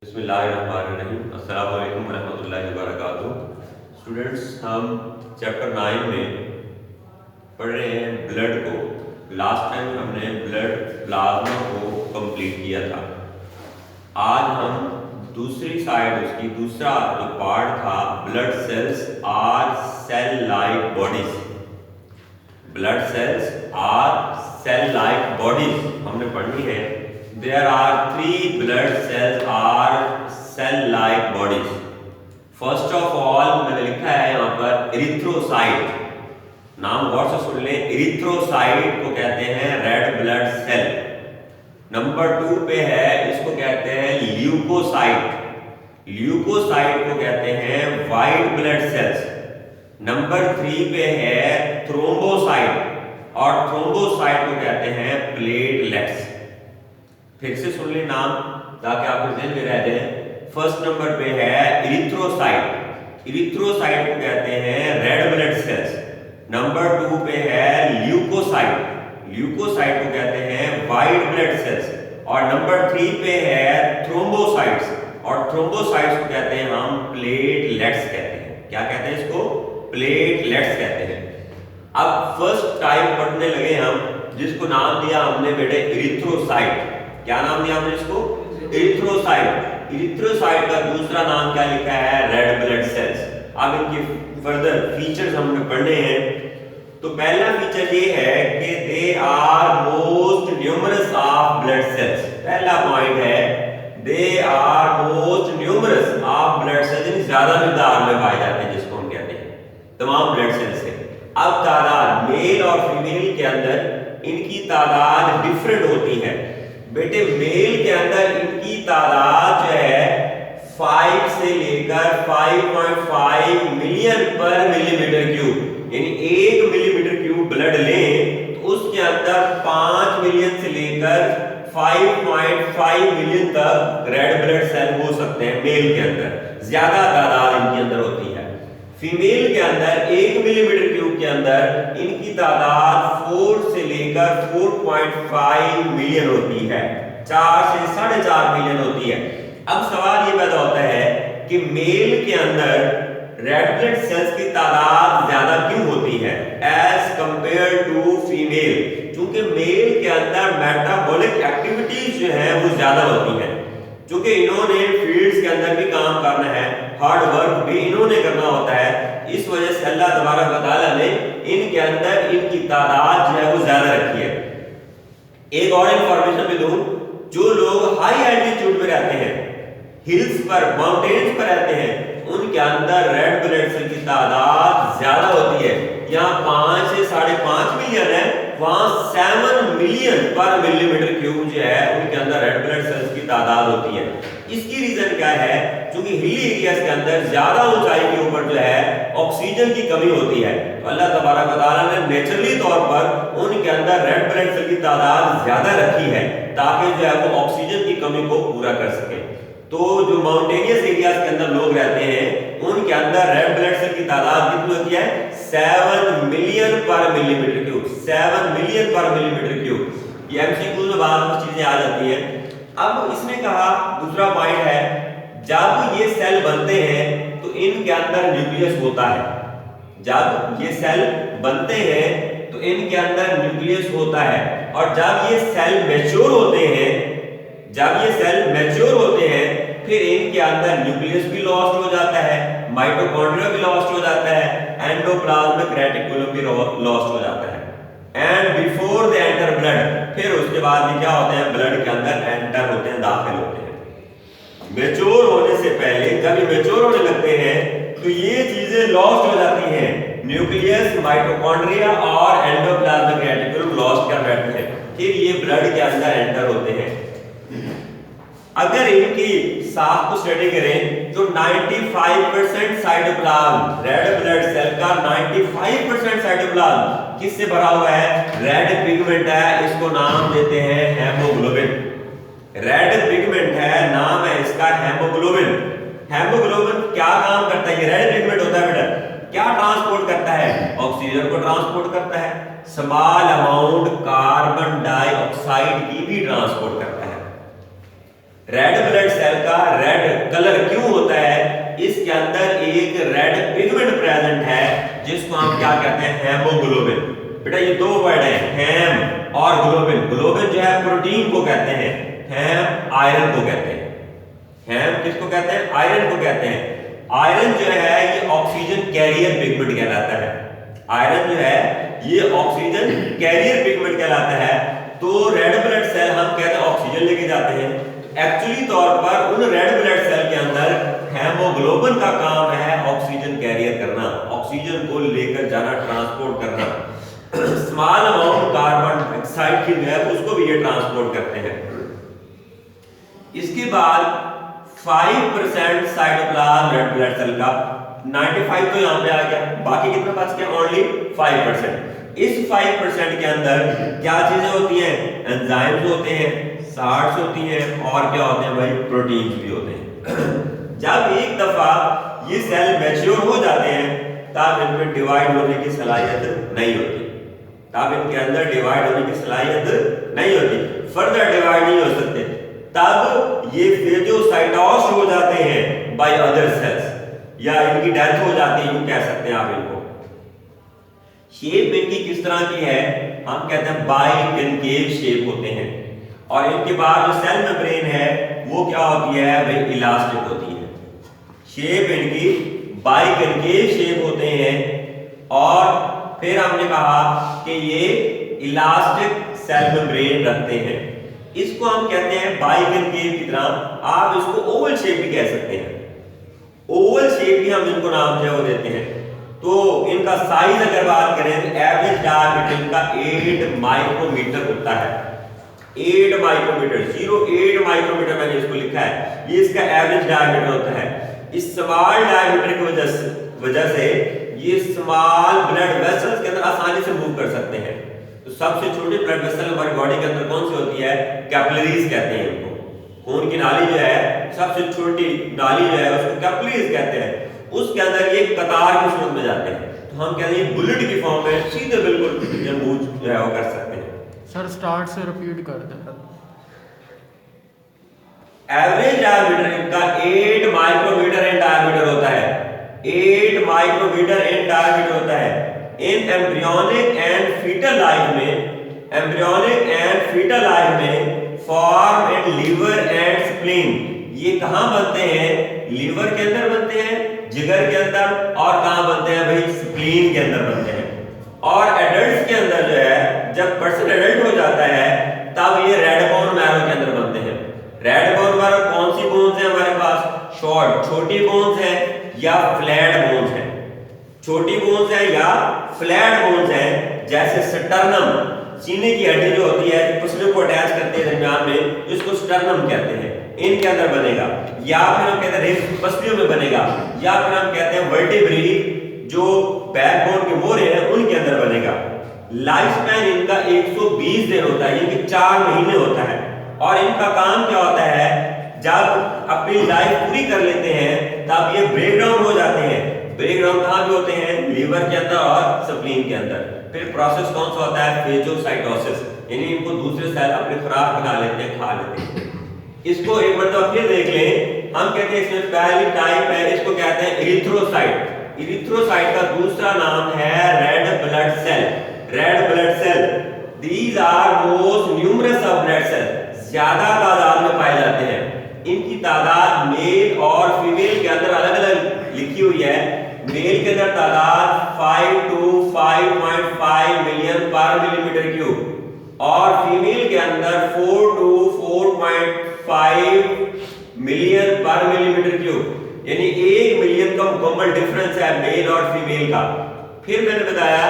बिस्मिल्लाहिर्रहमानिर्रहीम। अस्सलामु अलैकुम वरहमतुल्लाहि वबरकातुहू। स्टूडेंट्स, हम चैप्टर 9 में पढ़ रहे हैं ब्लड को। लास्ट टाइम हमने ब्लड प्लाज्मा को कंप्लीट किया था। आज हम दूसरी साइड, उसकी दूसरा जो पार्ट था, blood cells are cell like bodies. Blood cells are cell like bodies हमने पढ़नी है। There are three blood cells are cell-like bodies. First of all, मैंने लिखा है यहाँ पर इरिथ्रोसाइट। नाम गौर से सुन लें, इरिथ्रोसाइट को कहते हैं रेड ब्लड सेल। नंबर 2 पे है, इसको कहते हैं ल्यूकोसाइट। ल्यूकोसाइट को कहते हैं वाइट ब्लड सेल्स। नंबर 3 पे है थ्रोम्बोसाइट, और थ्रोम्बोसाइट को कहते हैं प्लेटलेट्स। फिर से सुन ले नाम ताकि आपके ध्यान में रह जाए। फर्स्ट नंबर पे है इरिथ्रोसाइट। इरिथ्रोसाइट को कहते हैं रेड ब्लड सेल्स। नंबर 2 पे है ल्यूकोसाइट। ल्यूकोसाइट को कहते हैं वाइट ब्लड सेल्स। और नंबर 3 पे है थ्रोम्बोसाइट्स, और थ्रोम्बोसाइट्स को कहते हैं हम प्लेटलेट्स कहते हैं। क्या कहते हैं इसको? प्लेटलेट्स कहते हैं। अब फर्स्ट टाइप पढ़ने लगे हम, जिसको नाम दिया हमने बेटे इरिथ्रोसाइट। क्या नाम दिया हमने इसको? इरिथ्रोसाइट। इरिथ्रोसाइट का दूसरा नाम क्या लिखा है? Red blood cells. अब इनके फर्दर फीचर्स हमने पढ़ने हैं। तो पहला फीचर ये है कि they are most numerous of blood cells. पहला पॉइंट है, they are most numerous of blood cells, ज्यादा मिकदार में पाए जाते हैं, जिसको हम कहते हैं तमाम ब्लड सेल्स से। अब तादाद मेल और फीमेल के अंदर इनकी तादाद डिफरेंट होती है। बेटे मेल के अंदर इनकी तादाद जो है 5 से लेकर 5.5 मिलियन पर मिलीमीटर क्यूब, यानी 1 मिलीमीटर क्यूब ब्लड लें तो उसके अंदर 5 मिलियन से लेकर 5.5 मिलियन तक रेड ब्लड सेल हो सकते हैं। मेल के अंदर ज्यादा तादाद इनके अंदर होती है। फीमेल के अंदर 1 मिलीमीटर क्यूब के अंदर इनकी तादाद 4 से लेकर 4.5 मिलियन होती है, 4 से 4.5 मिलियन होती है। अब सवाल ये पैदा होता है कि मेल के अंदर रेड ब्लड सेल्स की तादाद ज्यादा क्यों होती है एज कंपेयर टू फीमेल? क्योंकि मेल के अंदर मेटाबॉलिक एक्टिविटीज जो है वो ज्यादा होती है। क्योंकि इन्होंने फील्ड्स के अंदर भी काम करना है, हार्ड वर्क भी इन्होंने करना होता है, इस वजह से अल्लाह तबारक व तआला ने इनके अंदर इनकी तादाद जो है वो ज्यादा रखी है। एक और इंफॉर्मेशन भी दूं, जो लोग हाई एल्टीट्यूड में रहते हैं, हिल्स पर, माउंटेन्स पर रहते हैं, उनके अंदर रेड ब्लड सेल की तादाद ज्यादा होती है। यहाँ 5 से 5.5 मिलियन है, वहां 7 मिलियन पर मिलीमीटर क्यूब जो है उनके अंदर रेड ब्लड सेल्स की तादाद होती है। इसकी रीजन क्या है? क्योंकि हिली एरियाज के अंदर ज्यादा ऊंचाई के ऊपर जो है ऑक्सीजन की कमी होती है, तो अल्लाह तबारक व तआला ने नेचुरली तौर पर उनके अंदर रेड ब्लड सेल की तादाद ज्यादा रखी है, ताकि जो है वो ऑक्सीजन की कमी को पूरा कर सके। तो जो माउंटेनियस एरियाज के अंदर लोग रहते हैं, उनके अंदर रेड ब्लड सेल की तादाद कितनी होती है? 7 million per millimetre cube. 7 million per millimetre cube. ये एमसीक्यू में बात कुछ चीजें आ जाती है। अब इसने कहा, दूसरा पॉइंट है, जब ये सेल बनते हैं तो इनके अंदर न्यूक्लियस होता है। जब ये सेल बनते हैं तो इनके अंदर न्यूक्लियस होता है, और जब ये सेल मैच्योर होते हैं, जब ये सेल मैच्योर होते हैं, फिर इनके अंदर न्यूक्लियस भी लॉस्ट हो जाता है, माइटोकॉन्ड्रिया भी लॉस्ट हो जाता है, एंडोप्लाज्मिक रेटिकुलम भी लॉस्ट हो जाता है। And before they enter blood, फिर उसके बाद ये क्या होते हैं? ब्लड के अंदर एंटर होते हैं, दाखिल होते हैं। मैच्योर होने से पहले, जब ये मैच्योर होने लगते हैं तो ये चीजें लॉस्ट हो जाती हैं। न्यूक्लियस, माइटोकॉन्ड्रिया और एंडोप्लाज्मिक रेटिकुलम लॉस्ट कर बैठते हैं, फिर ये ब्लड के अंदर एंटर होते हैं। अगर इनकी साख को स्टडी करें तो 95% साइटोप्लाज्म, रेड ब्लड सेल का 95% साइटोप्लाज्म किससे भरा हुआ है? रेड पिगमेंट है, इसको नाम देते हैं हेमोग्लोबिन। रेड पिगमेंट है, नाम है इसका हेमोग्लोबिन। हेमोग्लोबिन क्या काम करता है? ये रेड पिगमेंट होता है बेटा, क्या ट्रांसपोर्ट करता है? ऑक्सीजन को ट्रांसपोर्ट करता है, स्मॉल अमाउंट कार्बन डाइऑक्साइड की भी ट्रांसपोर्ट करता है। रेड ब्लड सेल का रेड कलर क्यों होता है? इसके अंदर एक रेड पिगमेंट प्रेजेंट है जिसको हम क्या कहते हैं? हेमोग्लोबिन। बेटा ये दो वर्ड है, हेम और ग्लोबिन। ग्लोबिन जो है प्रोटीन को कहते हैं, हेम आयरन को कहते हैं। हेम किसको कहते हैं? आयरन को कहते हैं। आयरन जो है ये ऑक्सीजन कैरियर पिगमेंट कहलाता है। आयरन जो है ये ऑक्सीजन कैरियर पिगमेंट कहलाता है। तो रेड ब्लड सेल हम कहते हैं ऑक्सीजन लेके जाते हैं, एक्चुअली तौर पर उन रेड ब्लड सेल के अंदर हेमोग्लोबिन का काम है ऑक्सीजन कैरियर करना, ऑक्सीजन को लेकर जाना, ट्रांसपोर्ट करना। स्मॉल अमाउंट कार्बन डाइऑक्साइड की है उसको भी ये ट्रांसपोर्ट करते हैं। इसके बाद 5% साइटोप्लाज्म रेड ब्लड सेल का, 95 तो यहाँ पे आ गया, बाकी कितना बच गया? ओनली 5%। इस 5% के अंदर क्या चीजें होती हैं? एंजाइम्स होते हैं, साल्ट्स होती हैं और क्या होते हैं भाई? प्रोटीन्स भी होते हैं। जब एक दफा ये सेल मैच्योर हो जाते हैं तब इनमें डिवाइड होने की सलाहियत नहीं होती, तब इनके अंदर डिवाइड होने की सलाहियत नहीं होती, फर्दर डिवाइड नहीं हो सकते। तब ये फेजोसाइटोस हो जाते हैं बाय अदर सेल्स, या इनकी डेथ हो जाती है, यूं कह सकते हैं आप इनको। शेप इनकी किस तरह की है? हम कहते हैं बाइकनकेव शेप होते हैं। और इनके बाद जो सेल मेम्ब्रेन है वो क्या होती है भाई? इलास्टिक होती है। शेप इनकी बाइकनकेव शेप होते हैं। और फिर हमने कहा कि ये इलास्टिक सेल मेम्ब्रेन रखते हैं। इसको हम कहते हैं बाइकनकेव की तरह, आप इसको ओवल शेप भी कह सकते हैं। ओवल शेप भी हम इनको नाम जो है वो देते हैं। तो इनका साइज अगर बात करें तो एवरेज डायमीटर इनका 8 माइक्रोमीटर होता है। 8 माइक्रोमीटर, 0.8 माइक्रोमीटर मैंने इसको लिखा है, ये इसका एवरेज डायमीटर होता है। इस स्मॉल डायमीटर की वजह से ये स्मॉल ब्लड वेसल्स के अंदर आसानी से मूव कर सकते हैं। तो सबसे छोटी ब्लड वेसल हमारी बॉडी के अंदर कौन सी होती है? कैपिलरीज कहते हैं इनको। खून की नाली जो है, सबसे छोटी नाली जो है उसको कैपिलरीज कहते हैं। उसके अंदर ये कतार की सूरत में जाते हैं, तो हम कहते हैं बुलेट की फॉर्म में सीधे बिल्कुल ये मूव जो है वो कर सकते हैं। सर स्टार्ट से रिपीट कर दें। एवरेज डायमीटर इनका 8 माइक्रोमीटर इन डायमीटर होता है। 8 माइक्रोमीटर इन डायमीटर होता है। In embryonic and fetal life में, एम्ब्रियोनिक एंड फीटल लाइफ में form in liver and spleen. ये कहां बनते हैं? लीवर के अंदर बनते हैं, जिगर के अंदर, और कहां बनते हैं भाई? स्प्लीन के अंदर बनते हैं। और एडल्ट्स के अंदर जो है, जब पर्सन एडल्ट हो जाता है तब ये रेड बोन मैरो के अंदर बनते हैं। रेड बोन मैरो कौन सी बोन्स है हमारे पास? शॉर्ट छोटी बोन्स है या फ्लैट बोन्स है? छोटी बोन्स है या फ्लैट बोन्स है? जैसे स्टर्नम, सीने की हड्डी जो होती है पसलियों को अटैच करते हैं दरमियान में, इसको स्टर्नम कहते हैं, इनके अंदर बनेगा। या फिर हम कहते हैं रिब्स पसलियों में बनेगा, या फिर हम कहते हैं वर्टिब्री जो बैकबोन के मोरे हैं उनके अंदर बनेगा। लाइफ स्पैन इनका 120 दिन होता है, यानी कि 4 महीने होता है। और इनका काम क्या होता है? जब अपनी लाइफ पूरी कर लेते हैं तब ये ब्रेक डाउन हो जाते हैं। ब्रेक डाउन कहां पे होते हैं? लीवर के अंदर और स्प्लीन के अंदर। फिर प्रोसेस कौन सा होता है? फेजोसाइटोसिस, यानी इनको दूसरे सेल अपने खुराक बना लेते हैं, खा लेते हैं। इसको एक मरतबा फिर देख लें। हम कहते हैं इसमें पहली टाइप है, इसको कहते हैं इरिथ्रोसाइट। इरिथ्रोसाइट का दूसरा नाम है red blood cell. Red blood cell, these are most numerous of blood cell, ज्यादा तादाद में पाए जाते हैं। इनकी तादाद मेल और फीमेल के अंदर अलग अलग लिखी हुई है। मेल के अंदर तादाद 5 to 5.5 million per millimetre cube और फीमेल के अंदर 4 to 4.5 million per millimetre cube, यानी 1 मिलियन का मुकम्मल डिफरेंस है मेल और फीमेल का। फिर मैंने बताया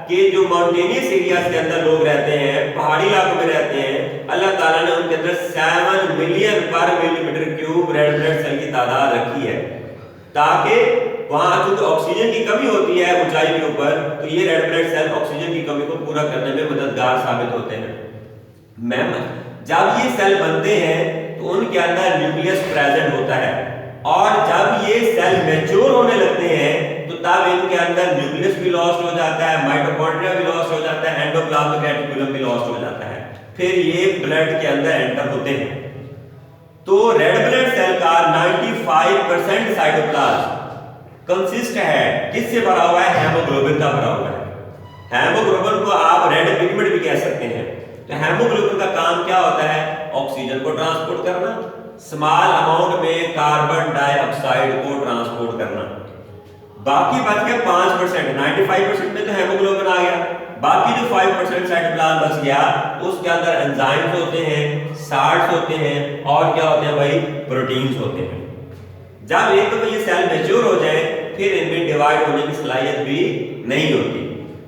कि जो माउंटेनियस एरियाज के अंदर लोग रहते हैं, पहाड़ी इलाकों में रहते हैं, अल्लाह ताला ने उनके अंदर 7 million per millimetre cube red blood cell की तादाद रखी है, ताकि वहां जो ऑक्सीजन की कमी होती है ऊंचाई के ऊपर, तो ये रेड ब्लड सेल ऑक्सीजन की कमी को पूरा करने में मददगार साबित होते हैं। मैम जब ये सेल बनते हैं तो उनके अंदर न्यूक्लियस प्रेजेंट होता है, और जब ये सेल मैच्योर होने लगते हैं तो तब इनके अंदर न्यूक्लियस भी लॉस्ट हो जाता है, माइटोकॉन्ड्रिया भी लॉस्ट हो जाता है, एंडोप्लाज्मिक रेटिकुलम भी लॉस्ट हो जाता है। फिर ये ब्लड के अंदर एंटर होते हैं। तो रेड ब्लड सेल का 95% साइटोप्लाज्म कंसिस्ट है किससे भरा हुआ है? हेमोग्लोबिन का भरा हुआ है। हेमोग्लोबिन को आप रेड पिगमेंट भी कह सकते हैं। तो हेमोग्लोबिन का काम क्या होता है? ऑक्सीजन को ट्रांसपोर्ट करना, स्मॉल अमाउंट में कार्बन डाइऑक्साइड को ट्रांसपोर्ट करना। बाकी बच गए 5%, 95% में तो हेमोग्लोबिन आ गया, बाकी जो 5% साइटोप्लाज्म बच गया उसके अंदर एंजाइम्स होते हैं, साल्ट्स होते हैं और क्या होते हैं भाई? प्रोटीन्स होते हैं। जब एक तो ये सेल मैच्योर हो जाए फिर इनमें डिवाइड होने की सलाहियत भी नहीं होती।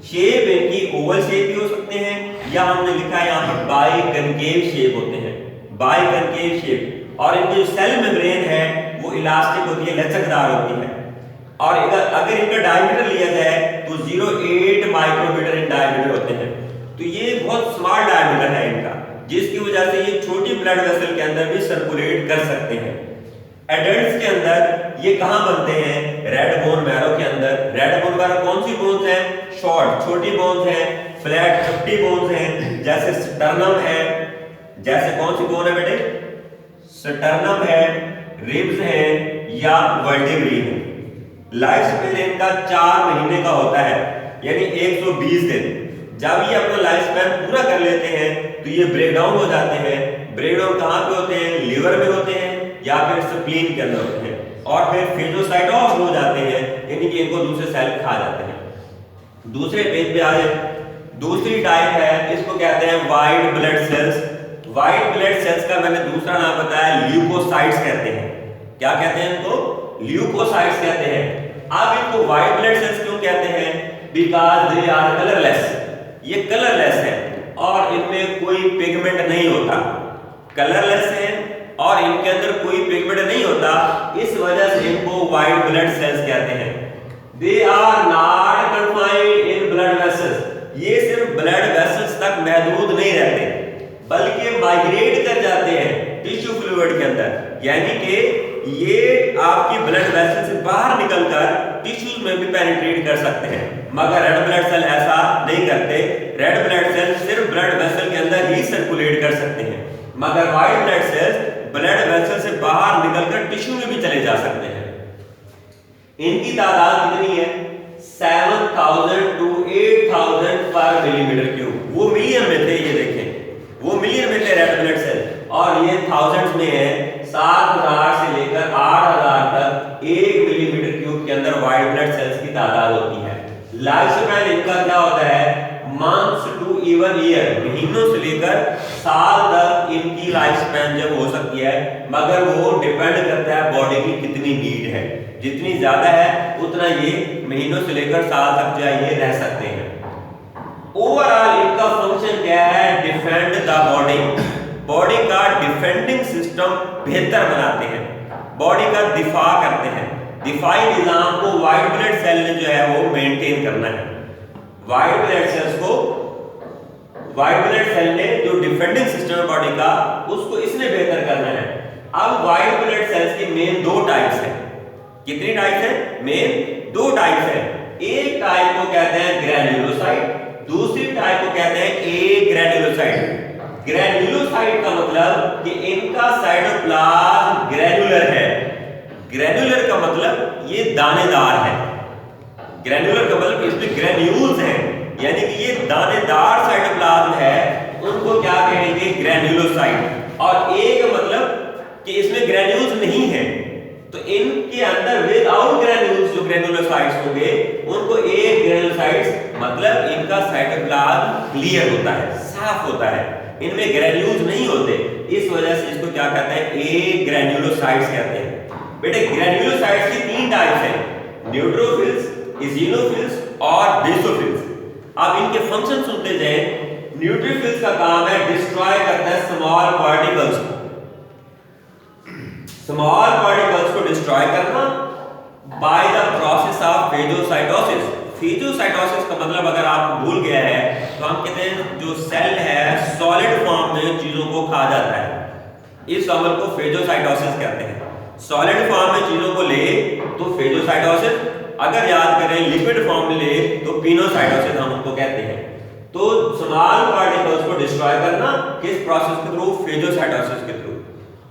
शेप इनकी ओवल शेप भी हो सकते हैं या हमने लिखा है यहाँ पर बाई कनकेव शेप होते हैं, बाई कनकेव शेप। और इनकी जो सेल मेम्ब्रेन है वो इलास्टिक होती है, लचकदार होती है। और अगर इनका डायमीटर लिया जाए तो 0.8 माइक्रोमीटर इन डायमीटर होते हैं। तो ये बहुत स्मॉल डायमीटर है इनका, जिसकी वजह से ये छोटी ब्लड वेसल के अंदर भी सर्कुलेट कर सकते हैं। एडल्ट्स के अंदर ये कहां बनते हैं? रेड बोन मैरो के अंदर। रेड बोन मैरो कौन सी बोन्स हैं? शॉर्ट छोटी बोन्स हैं, फ्लैट चपटी बोन्स हैं, जैसे स्टर्नम है। जैसे कौन सी बोन है बेटे? स्टर्नम है, रिब्स है या वर्टेब्री है। लाइफ स्पैन इनका 4 महीने का होता है, यानी 120 दिन। जब ये अपना लाइफ स्पैन पूरा कर लेते हैं तो ये ब्रेक डाउन हो जाते हैं। ब्रेक डाउन कहां पे होते हैं? लिवर में होते हैं या फिर स्प्लीन के अंदर होते हैं, और फिर फेगोसाइटोसिस हो जाते हैं, यानी कि इनको दूसरे सेल खा जाते हैं। दूसरे पेज पे आ जाए। दूसरी टाइप है, इसको कहते हैं white blood cells. White blood cells का मैंने दूसरा नाम बताया, ल्यूकोसाइट्स कहते हैं। क्या कहते हैं इनको? ल्यूकोसाइट्स कहते हैं। अब इनको व्हाइट ब्लड सेल्स क्यों कहते हैं? Because they are colourless. ये कलरलेस है और इनमें कोई पिगमेंट नहीं होता। कलरलेस है और इनके अंदर कोई पिगमेंट नहीं होता, इस वजह से इनको व्हाइट ब्लड सेल्स कहते हैं। They are not confined in blood vessels. ये सिर्फ ब्लड वेसल्स तक महदूद नहीं रहते, बल्कि माइग्रेट कर जाते हैं टिश्यू फ्लूइड के अंदर, यानी कि ये आपकी ब्लड वेसल से बाहर निकलकर टिश्यूज में भी पेनिट्रेट कर सकते हैं। मगर रेड ब्लड सेल ऐसा नहीं करते। रेड ब्लड सेल सिर्फ ब्लड वेसल के अंदर ही सर्कुलेट कर सकते हैं, मगर white blood cells blood vessel से बाहर निकलकर टिश्यू में भी चले जा सकते हैं। इनकी तादाद कितनी है? 7000 to 8000 पर मिलीमीटर क्यूब। वो मिलियन में थे, ये देखें वो मिलियन में थे रेड ब्लड सेल, और ये थाउजेंड्स में है। 7000 से लेकर 8000 तक 1 मिलीमीटर क्यूब के अंदर व्हाइट ब्लड सेल्स की तादाद होती है। लाइफ स्पैन इनका क्या होता है? मंथ्स टू इवन ईयर, महीनों से लेकर साल तक इनकी लाइफ स्पैन जब हो सकती है, मगर वो डिपेंड करता है बॉडी की कितनी नीड है। जितनी ज्यादा है उतना ये महीनों से लेकर साल तक जो है ये रह सकते हैं। ओवरऑल इनका फंक्शन क्या है? Defend the body. बॉडी का डिफेंडिंग सिस्टम बेहतर बनाते हैं, बॉडी का दिफा करते हैं। दिफाई निजाम को व्हाइट ब्लड सेल ने जो है वो मेंटेन करना है। व्हाइट ब्लड सेल्स को, व्हाइट ब्लड सेल ने जो डिफेंडिंग सिस्टम है बॉडी का, उसको इसने बेहतर करना है। अब व्हाइट ब्लड सेल्स की मेन 2 टाइप्स हैं। कितनी टाइप्स हैं? मेन 2 टाइप्स हैं। एक टाइप को कहते हैं ग्रैन्युलोसाइट, दूसरी टाइप को कहते हैं ए ग्रैन्युलोसाइट। ग्रैन्युलोसाइट का मतलब कि इनका साइटोप्लाज्म ग्रैन्युलर है। ग्रैन्युलर का मतलब ये दानेदार है। ग्रैन्युलर का मतलब इसमें ग्रैन्यूल्स हैं, यानी कि ये दानेदार साइटोप्लाज्म है, उनको क्या कहेंगे? ग्रैन्युलोसाइट। और ए का मतलब कि इसमें ग्रैन्यूल्स नहीं है, तो इनके अंदर विदाउट ग्रैन्यूल्स जो ग्रैन्युलोसाइट्स होंगे उनको ए ग्रैन्युलोसाइट्स, मतलब इनका साइटोप्लाज्म क्लियर होता है, साफ होता है, इनमें ग्रैन्यूल्स नहीं होते। इस वजह से इसको क्या कहते हैं? ए ग्रैन्युलोसाइट्स कहते हैं। बेटे ग्रैन्युलोसाइट्स की 3 टाइप्स हैं, न्यूट्रोफिल्स, इजिनोफिल्स और बेसोफिल्स। अब इनके फंक्शन सुनते जाएं। न्यूट्रोफिल्स का काम है डिस्ट्रॉय करता है स्मॉल पार्टिकल्स को, स्मॉल पार्टिकल्स को डिस्ट्रॉय करना bye the process of phagocytosis. Phagocytosis का मतलब अगर आप भूल गया है तो हम कहते हैं जो सेल है सॉलिड फॉर्म में चीजों को खा जाता है, इस अमल को फेगोसाइटोसिस कहते हैं। सॉलिड फॉर्म में चीजों को ले तो फेगोसाइटोसिस, अगर याद करें लिक्विड फॉर्म में ले तो पिनोसाइटोसिस हम उनको कहते हैं। तो स्मॉल पार्टिकल्स को डिस्ट्रॉय करना किस प्रोसेस के थ्रू? फेगोसाइटोसिस के थ्रू।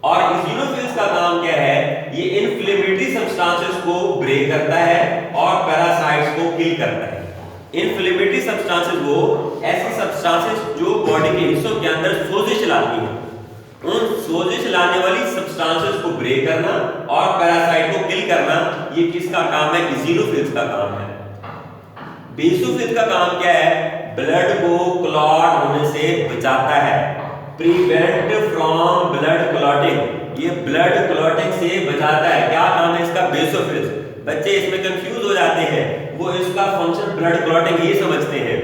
और इसिनोफिल्स का काम क्या है, ये इन्फ्लेमेटरी सब्सटेंसेस को ब्रेक करता है और पैरासाइट्स को किल करता है। इन्फ्लेमेटरी सब्सटेंसेस वो ऐसी सब्सटेंसेस जो बॉडी के हिस्सों के अंदर सोजिश लाती हैं, उन सोजिश लाने वाली सब्सटेंसेस को ब्रेक करना और पैरासाइट को किल करना, ये किसका काम है, इसिनोफिल्स का काम है। बेसोफिल्स का काम क्या है, ब्लड को क्लॉट होने से बचाता है, प्रिवेंट फ्रॉम ब्लड क्लॉटिंग, ये ब्लड क्लॉटिंग से बचाता है। क्या काम है इसका, बेसोफिल्स। बच्चे इसमें कंफ्यूज हो जाते हैं, वो इसका फंक्शन ब्लड क्लॉटिंग ये समझते हैं,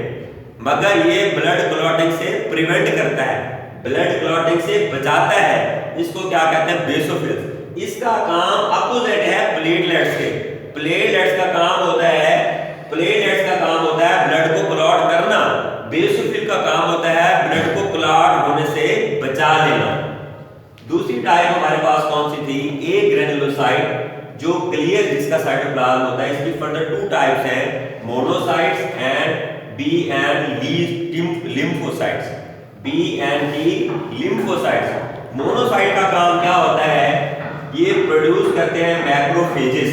मगर ये ब्लड क्लॉटिंग से प्रिवेंट करता है, ब्लड क्लॉटिंग से बचाता है। इसको क्या कहते हैं, बेसोफिल्स। इसका काम अपोजिट है प्लेटलेट्स के। प्लेटलेट्स का काम होता है, प्लेटलेट्स का काम होता है ब्लड को क्लॉट करना, बेसोफिल का काम होता है ब्लड को क्लॉट होने से बचा लेना। दूसरी टाइप हमारे पास कौन सी थी, ए ग्रेनुलोसाइट, जो क्लियर जिसका साइटोप्लाज्म होता है। इसकी फर्दर टू टाइप्स हैं, monocytes and B and lymphocytes. B and T lymphocytes. Monocyte का काम क्या होता है, ये प्रोड्यूस करते हैं मैक्रोफेजेस।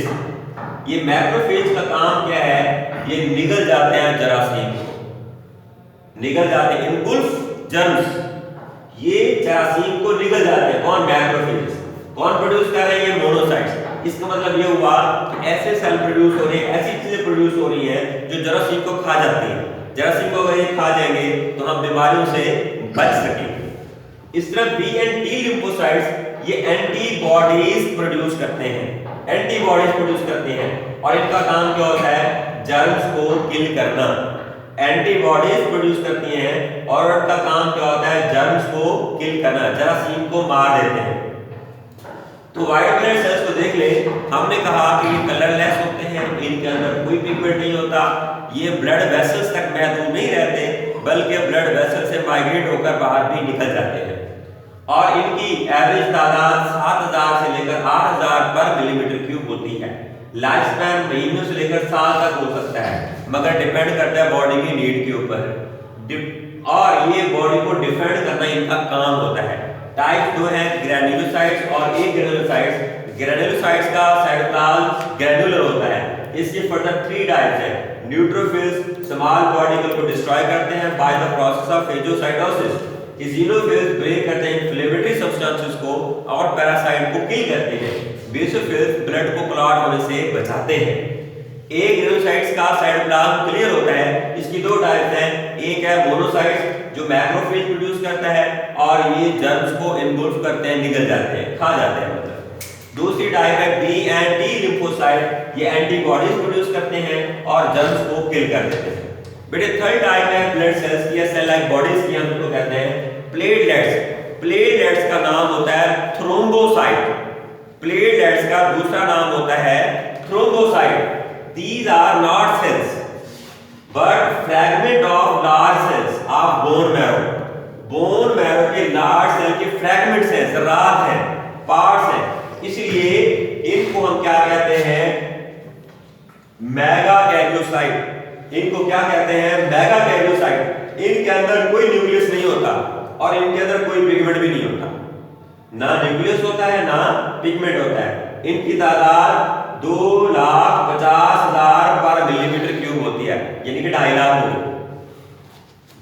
ये मैक्रोफेज का काम क्या है, ये निगल जाते हैं जरासीम को, निगल जाते हैं इनगुल्फ जर्म्स, ये जरासीम को निगल जाते हैं। कौन, मैक्रोफेजेस। कौन प्रोड्यूस कर रहे हैं, ये मोनोसाइट्स। इसका मतलब ये हुआ कि ऐसे सेल प्रोड्यूस हो रहे हैं, ऐसी चीजें प्रोड्यूस हो रही हैं जो जरासीम को खा जाती हैं। जरासीम को अगर ये खा जाएंगे तो हम बीमारियों से बच सकेंगे। इस तरह बी एंड टी लिम्फोसाइट्स ये एंटीबॉडीज प्रोड्यूस करते हैं, एंटीबॉडीज प्रोड्यूस करते हैं, और इनका काम क्या होता है, जर्म्स को किल करना। एंटीबॉडीज प्रोड्यूस करती हैं और उनका काम क्या होता है, जर्म्स को किल करना, जरासीम को मार देते हैं। तो व्हाइट ब्लड सेल्स को देख ले, हमने कहा कि ये कलरलेस होते हैं, इनके अंदर कोई पिगमेंट नहीं होता, ये ब्लड वेसल्स तक महदूद नहीं रहते, बल्कि ब्लड वेसल से माइग्रेट होकर बाहर भी निकल जाते हैं। और इनकी एवरेज तादाद 7000 से लेकर 8000 पर मिलीमीटर क्यूब होती है। लाइफ स्पैन महीनों से लेकर साल तक हो सकता है, मगर डिपेंड करता है बॉडी की नीड के ऊपर। और ये बॉडी को डिफेंड करना इनका काम होता है। टाइप 2 है ग्रैन्युलोसाइट्स और ए ग्रैन्युलोसाइट्स। ग्रैन्युलोसाइट्स का साइटोप्लाज्म ग्रैन्युलर होता है। इसके फर्दर 3 टाइप्स हैं। न्यूट्रोफिल्स स्मॉल पार्टिकल को डिस्ट्रॉय करते हैं by the process of phagocytosis. Eosinophils break करते हैं इन्फ्लेमेटरी सब्सटेंसेस को और पैरासाइट को किल करते हैं। बेसोफिल्स ब्लड को क्लॉट होने से बचाते हैं। ए ग्रैन्युलोसाइट्स का साइटोप्लाज्म क्लियर होता है। इसकी 2 टाइप्स हैं, एक है मोनोसाइट्स जो मैक्रोफेज प्रोड्यूस करता है और ये जर्म्स को इनगुल्फ करते हैं, निगल जाते हैं, खा जाते हैं मतलब। दूसरी टाइप है बी एंड टी लिम्फोसाइट, ये एंटीबॉडीज प्रोड्यूस करते हैं और जर्म्स को किल कर देते हैं। बेटे थर्ड टाइप है ब्लड सेल्स की या सेल लाइक बॉडीज की, हम इसको कहते हैं प्लेटलेट्स। प्लेटलेट्स का नाम होता है थ्रोम्बोसाइट। प्लेटलेट्स का दूसरा नाम होता है thrombocyte. These are not cells but fragment of large cells of bone marrow. Bone marrow के large cell के fragments हैं, ज़रात हैं, parts हैं, इसलिए इनको हम क्या कहते हैं, मेगाकैरियोसाइट। इनको क्या कहते हैं, मेगाकैरियोसाइट। इनके अंदर कोई न्यूक्लियस नहीं होता और इनके अंदर कोई पिगमेंट भी नहीं होता, ना न्यूक्लियस होता है ना पिगमेंट होता है। इनकी तादाद 2,50,000 पर मिलीमीटर क्यूब होती है, यानी कि 2.5 लाख होगी।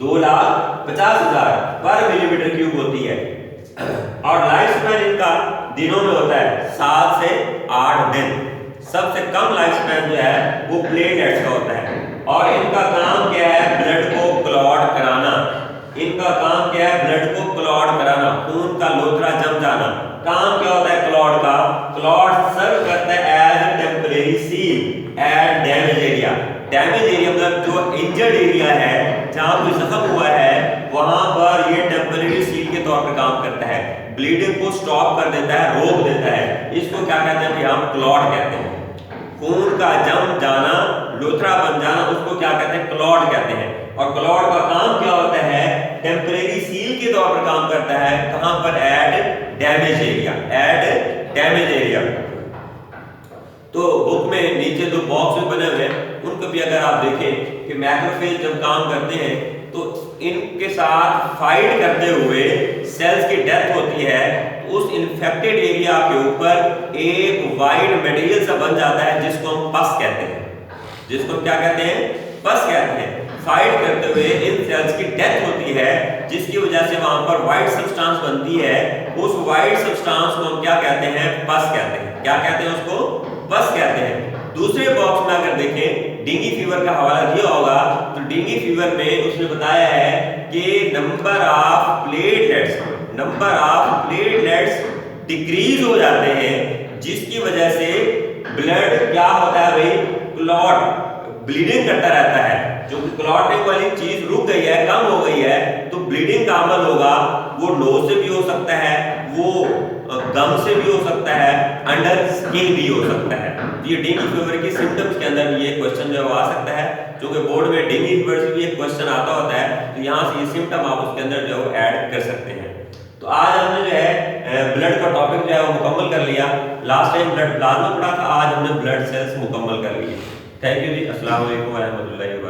2,50,000 पर मिलीमीटर क्यूब होती है। और लाइफ स्पैन इनका दिनों में होता है 7 से 8 दिन। सबसे कम लाइफ स्पैन जो है वो प्लेटलेट्स का होता है। और इनका काम क्या है, ब्लड को क्लॉट कराना। इनका काम क्या है, ब्लड को क्लॉट कराना, खून का लोथरा जम जाना। काम क्या होता है क्लॉट का, क्लॉट सर्व करता है as temporary seal at damage area. Damage area मतलब जो इंजर्ड एरिया है, जहां कोई जख्म हुआ है, वहां पर ये टेम्परेरी सील के तौर पर काम करता है। ब्लीडिंग को स्टॉप कर देता है, रोक देता है। इसको क्या कहते हैं, हम क्लॉट कहते हैं। खून का जम जाना, लोथरा बन जाना, उसको क्या कहते हैं, क्लॉट कहते हैं। और क्लॉट का काम क्या होता है, टेम्परेरी सील के तौर पर काम करता है। कहां पर, at damage area, at damage area. तो बुक में नीचे जो बॉक्स में बने हुए हैं उनको भी अगर आप देखें कि मैक्रोफेज जब काम करते हैं तो इनके साथ फाइट करते हुए सेल्स की डेथ होती है, उस इन्फेक्टेड एरिया के ऊपर एक वाइट मटेरियल सा बन जाता है जिसको हम पस कहते हैं, जिसको हम क्या कहते हैं, पस कहते हैं। फाइट करते हुए इन सेल्स की डेथ होती है जिसकी वजह से वहां पर व्हाइट सब्सटेंस बनती है, उस व्हाइट सब्सटेंस को हम क्या कहते हैं, पस कहते हैं। क्या कहते हैं उसको, पस कहते हैं। दूसरे बॉक्स में अगर देखें डेंगू फीवर का हवाला दिया होगा तो डेंगू फीवर में उसने बताया है कि नंबर ऑफ प्लेटलेट्स डिक्रीज हो जाते हैं जिसकी वजह से ब्लड क्या होता है भाई, क्लॉट, ब्लीडिंग करता रहता है। जो क्लॉटिंग वाली चीज रुक गई है, कम हो गई है, तो ब्लीडिंग का अमल होगा। वो नोज से भी हो सकता है, वो गम से भी हो सकता है, अंडर स्किन भी हो सकता है। ये डेंगू फीवर की सिम्टम्स के अंदर भी ये क्वेश्चन जो आ सकता है, क्योंकि बोर्ड में डेंगू फीवर से भी एक क्वेश्चन आता होता है, तो यहाँ से ये सिम्टम आप उसके अंदर जो ऐड कर सकते हैं। तो आज हमने जो है ब्लड का टॉपिक जो है वो मुकम्मल कर लिया। लास्ट टाइम ब्लड प्लाज्मा पढ़ा था, आज हमने ब्लड सेल्स मुकम्मल कर लिए। थैंक यू जी। अस्सलाम वालेकुम व रहमतुल्लाहि व बरकातहू।